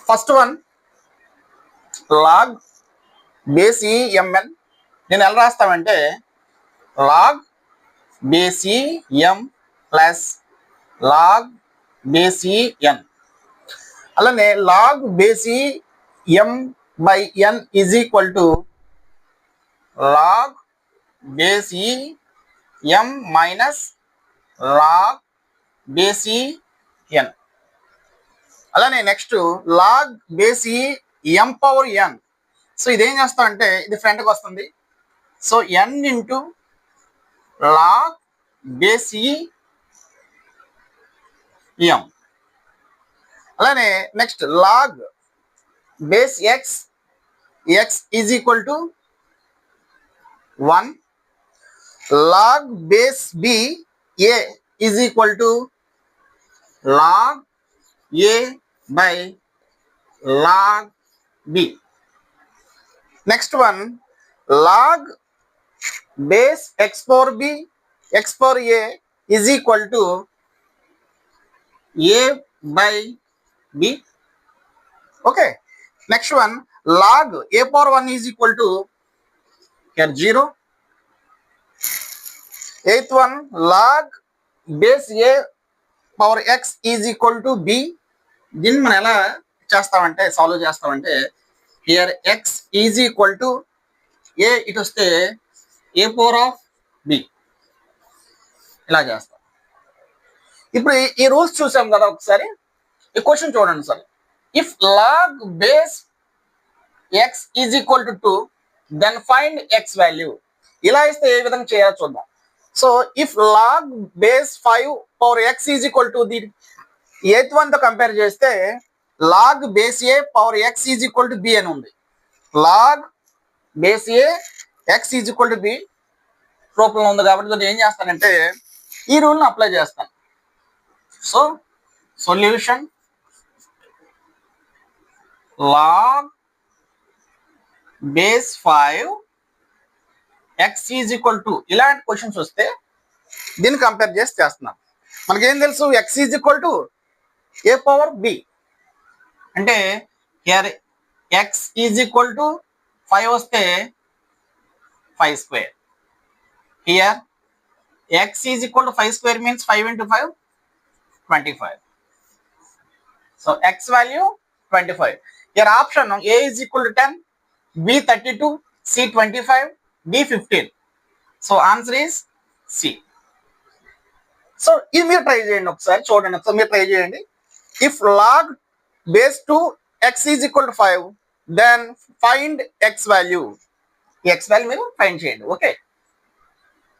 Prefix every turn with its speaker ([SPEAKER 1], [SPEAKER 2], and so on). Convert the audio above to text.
[SPEAKER 1] First one log base MN. నేను ఎలా రాస్తామంటే log base M plus log base N. అలానే log base M by N is equal to log base M minus log base N. అలానే next log base M power N. So ఇదేం చేస్తాం అంటే ఇది ఫ్రంట్కి వస్తుంది. So N into log base M. అలానే next log base X X is equal to 1. Log base B A is equal to log A by log B. Next one log base X power B X power A is equal to A by B. Okay. Next one log A power 1 is equal to here 0. Eighth one log base a power x is equal to b. దీన్ని మనం ఎలా చేస్తామంటే solve చేస్తామంటే here x is equal to A ఇటు వస్తే ఏ power of B ఇలా చేస్తాం. ఇప్పుడు ఈ రూల్స్ చూసాం కదా ఒకసారి. ఈ క్వశ్చన్ చూడండి sir. If log base x is equal to 2 then find X value. ఇలా ఇస్తే ఏ విధంగా చేయాలో చూద్దాం. So if log base 5 power X is equal to the eighth one తో కంపేర్ చేస్తే log base A power X is equal to B అని ఉంది. Log base A X is equal to B రూపంలో ఉంది కాబట్టి నేను ఏం చేస్తానంటే ఈ రూల్ని అప్లై చేస్తాను. So solution log base 5 X is equal to ఇలాంటి క్వశ్చన్స్ వస్తే దీన్ని కంపేర్ చేసి చేస్తున్నాం. మనకేం తెలుసు X is equal to A power B అంటే here X is equal to 5 వస్తే 5 square. Here X is equal to 5 square means 5 into 5 25. So X value 25. Here option A is equal to 10, B 32, C 25, D 15. So answer is C. So ఇది మీరు try చేయండి ఒకసారి చూడండి. ఒకసారి మీరు try చేయండి. If log base 2 X is equal to 5 then find X value. ఈ X value మీరు ఫైండ్ చేయండి. ఓకే.